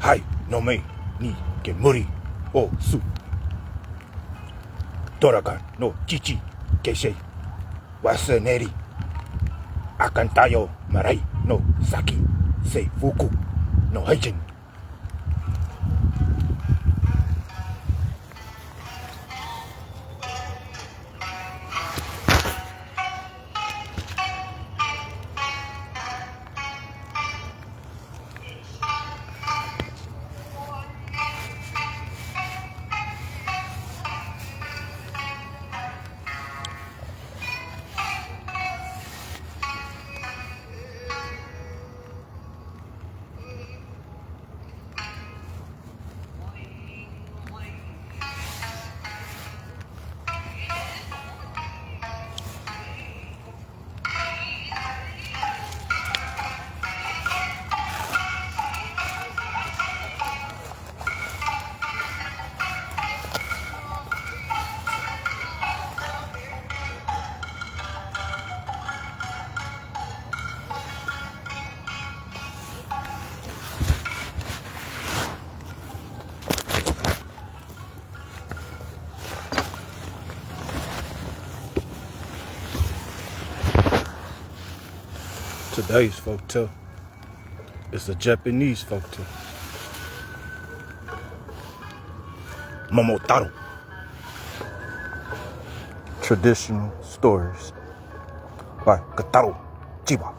Hai no me ni ke muri o su. Torakan no chichi ke sei. Wasaneri. Akantayo marai no saki se fuku no haijin. Today's folktale is a Japanese folktale. Momotaro. Traditional stories by Kataro Chiba.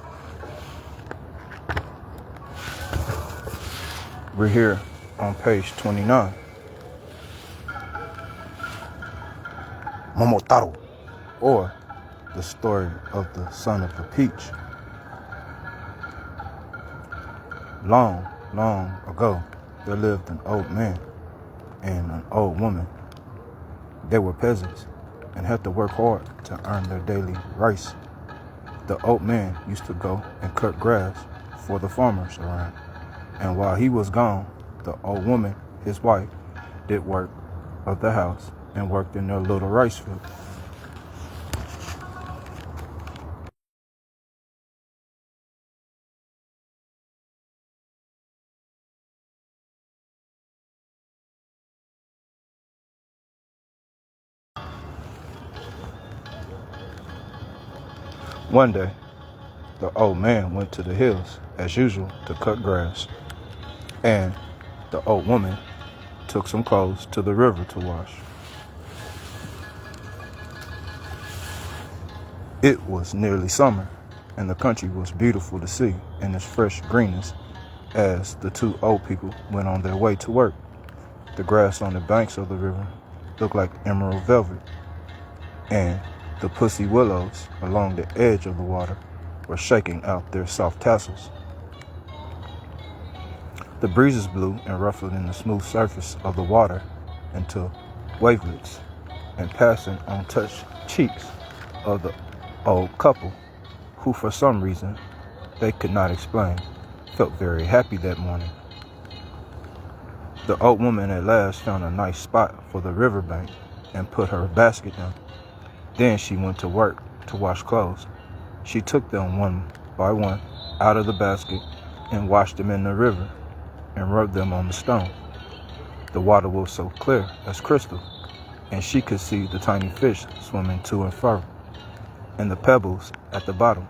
We're here on page 29. Momotaro, or the story of the son of the peach. Long, long ago, there lived an old man and an old woman. They were peasants and had to work hard to earn their daily rice. The old man used to go and cut grass for the farmers around. And while he was gone, the old woman, his wife, did work of the house and worked in their little rice field. One day, the old man went to the hills, as usual, to cut grass, and the old woman took some clothes to the river to wash. It was nearly summer, and the country was beautiful to see in its fresh greenness as the two old people went on their way to work. The grass on the banks of the river looked like emerald velvet, and the pussy willows along the edge of the water were shaking out their soft tassels. The breezes blew and ruffled in the smooth surface of the water into wavelets, and passing on touched cheeks of the old couple, who for some reason they could not explain, felt very happy that morning. The old woman at last found a nice spot for the riverbank and put her basket down. Then she went to work to wash clothes. She took them one by one out of the basket and washed them in the river and rubbed them on the stone. The water was so clear as crystal, and she could see the tiny fish swimming to and fro, and the pebbles at the bottom.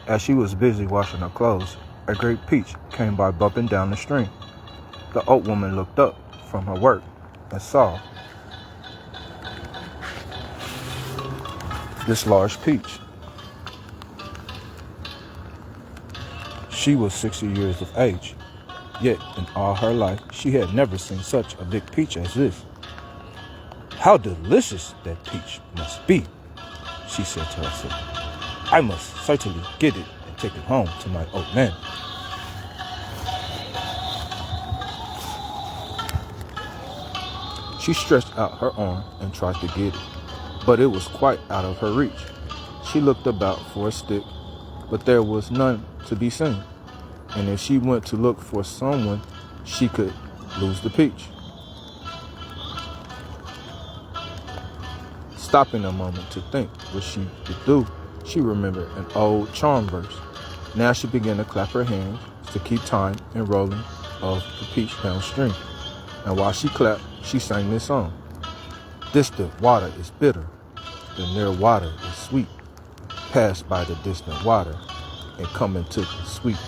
As she was busy washing her clothes, a great peach came by bumping down the stream. The old woman looked up from her work and saw this large peach. She was 60 years of age, yet in all her life she had never seen such a big peach as this. "How delicious that peach must be," she said to herself. "I must certainly get it and take it home to my old man." She stretched out her arm and tried to get it, but it was quite out of her reach. She looked about for a stick, but there was none to be seen, and if she went to look for someone, she could lose the peach. Stopping a moment to think what she could do, she remembered an old charm verse. Now she began to clap her hands to keep time and rolling of the peach downstream. And while she clapped, she sang this song. Distant water is bitter, the near water is sweet. Pass by the distant water and come into the sweet.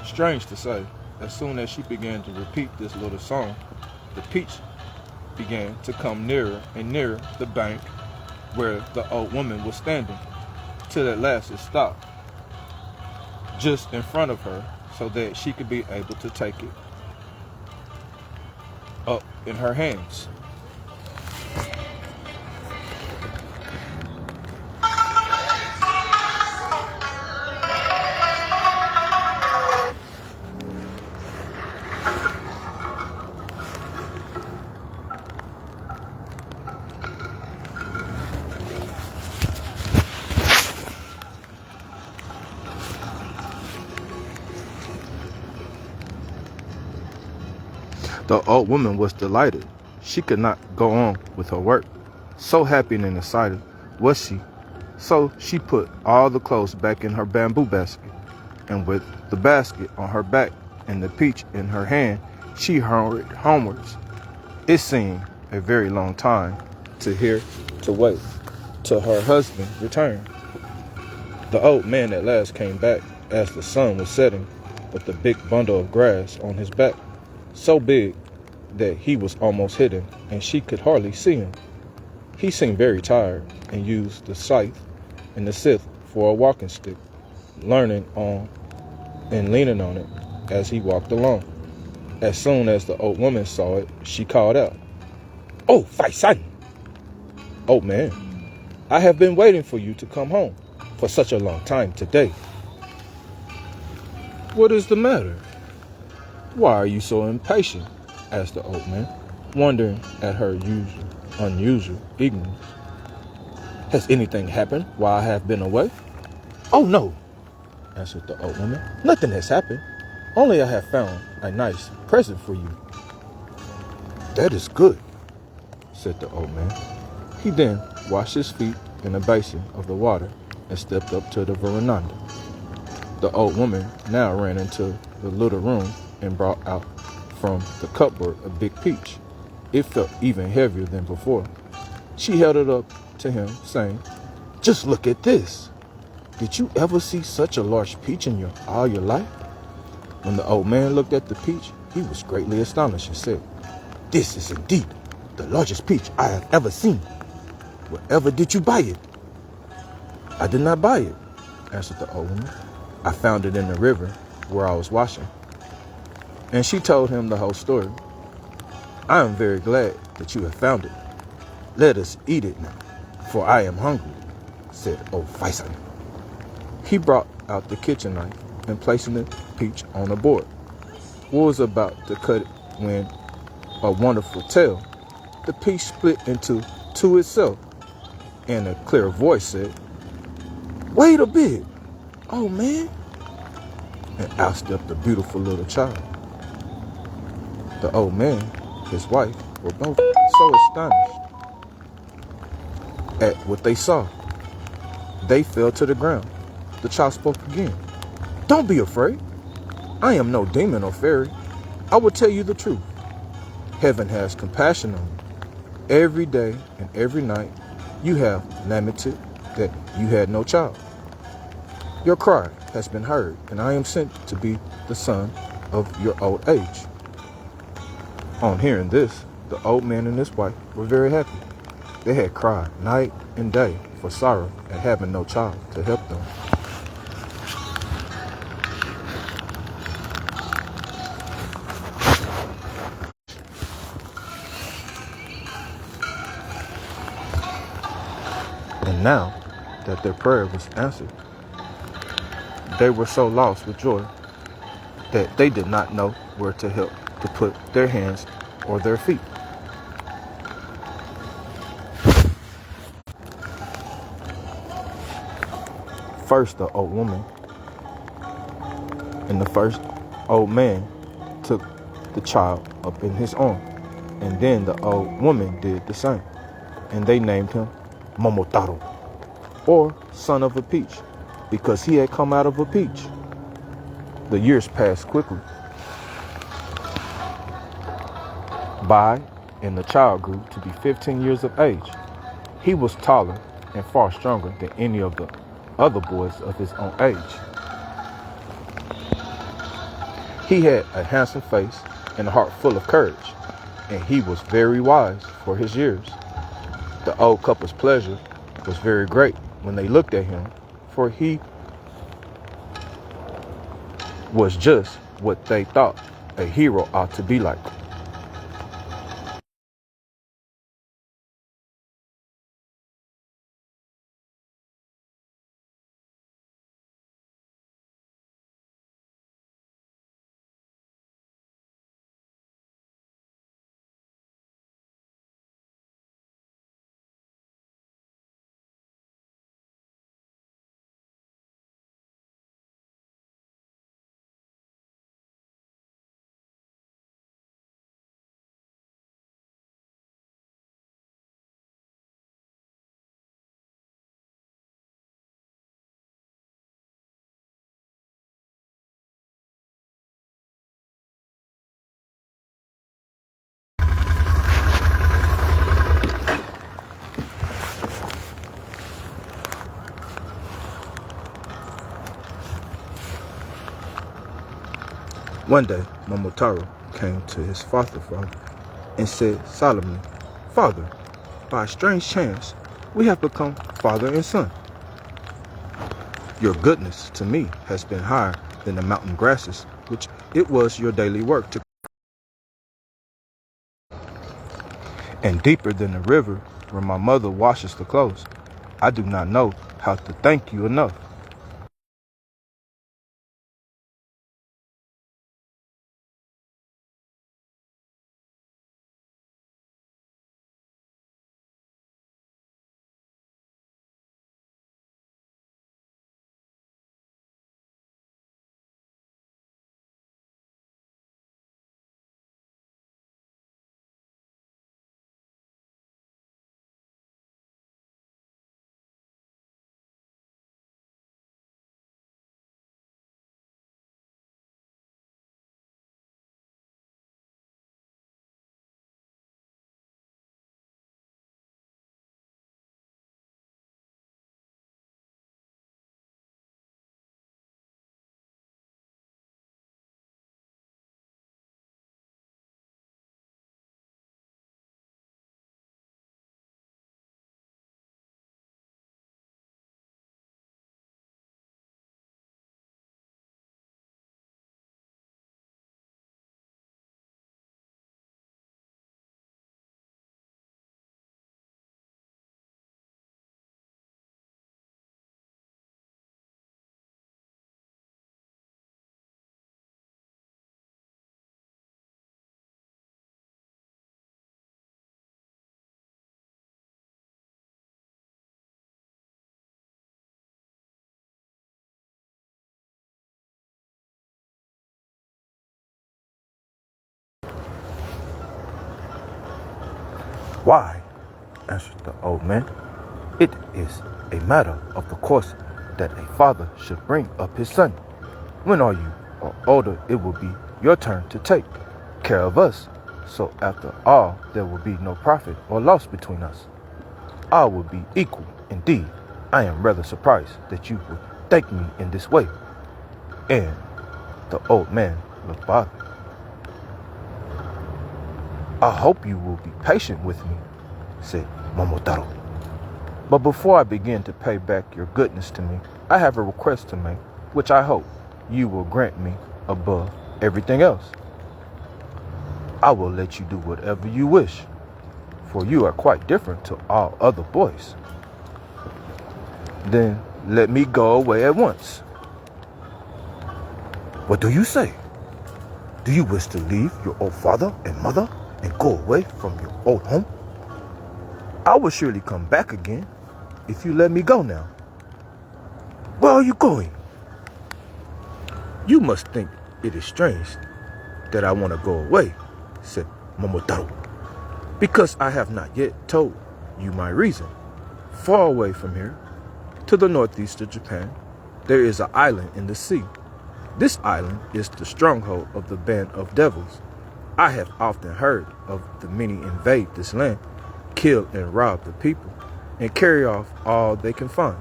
Strange to say, as soon as she began to repeat this little song, the peach began to come nearer and nearer the bank where the old woman was standing, till at last it stopped just in front of her so that she could be able to take it up in her hands. The old woman was delighted. She could not go on with her work. So happy and excited was she. So she put all the clothes back in her bamboo basket, and with the basket on her back and the peach in her hand, she hurried homewards. It seemed a very long time to wait till her husband returned. The old man at last came back as the sun was setting with a big bundle of grass on his back, so big that he was almost hidden and she could hardly see him. He seemed very tired and used the scythe and the scythe for a walking stick, leaning on it as he walked along. As soon as the old woman saw it, she called out, "Oh, Faisan! Old man, I have been waiting for you to come home for such a long time today." "What is the matter? Why are you so impatient?" asked the old man, wondering at her unusual ignorance. "Has anything happened while I have been away?" "Oh, no," answered the old woman. "Nothing has happened. Only I have found a nice present for you." "That is good," said the old man. He then washed his feet in a basin of the water and stepped up to the veranda. The old woman now ran into the little room and brought out from the cupboard a big peach. It felt even heavier than before. She held it up to him, saying, "Just look at this. Did you ever see such a large peach in all your life?" When the old man looked at the peach, he was greatly astonished and said, "This is indeed the largest peach I have ever seen. Wherever did you buy it?" "I did not buy it," answered the old woman. "I found it in the river where I was washing." And she told him the whole story. "I am very glad that you have found it. Let us eat it now, for I am hungry," said old Faisal. He brought out the kitchen knife and placing the peach on a board, was about to cut it when a wonderful tale. The peach split into two itself, and a clear voice said, "Wait a bit, oh man," and out stepped a beautiful little child. The old man, his wife, were both so astonished at what they saw. They fell to the ground. The child spoke again. "Don't be afraid. I am no demon or fairy. I will tell you the truth. Heaven has compassion on you. Every day and every night you have lamented that you had no child. Your cry has been heard, and I am sent to be the son of your old age." On hearing this, the old man and his wife were very happy. They had cried night and day for sorrow at having no child to help them. And now that their prayer was answered, they were so lost with joy that they did not know where to help to put their hands or their feet. First the old woman and the first old man took the child up in his arm, and then the old woman did the same, and they named him Momotaro. or son of a peach, because he had come out of a peach. The years passed quickly by, and the child grew to be 15 years of age. He was taller and far stronger than any of the other boys of his own age. He had a handsome face and a heart full of courage, and he was very wise for his years. The old couple's pleasure was very great when they looked at him, for he was just what they thought a hero ought to be like. One day, Momotaro came to his father and said solemnly, "Father, by a strange chance, we have become father and son. Your goodness to me has been higher than the mountain grasses, which it was your daily work to, and deeper than the river where my mother washes the clothes. I do not know how to thank you enough." "Why," answered the old man, "it is a matter of the course that a father should bring up his son. When you are older, it will be your turn to take care of us. So after all, there will be no profit or loss between us. All will be equal. Indeed, I am rather surprised that you would thank me in this way." And the old man looked bothered. "I hope you will be patient with me," said Momotaro. "But before I begin to pay back your goodness to me, I have a request to make, which I hope you will grant me above everything else. I will let you do whatever you wish, for you are quite different to all other boys." "Then let me go away at once." "What do you say? Do you wish to leave your old father and mother and go away from your old home?" "I will surely come back again if you let me go now." "Where are you going?" "You must think it is strange that I want to go away," said Momotaro, "because I have not yet told you my reason. Far away from here, To the northeast of Japan, there is an island in the sea. This island is the stronghold of the band of devils. I have often heard of the many invade this land, kill and rob the people, and carry off all they can find.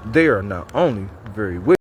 They are not only very wicked,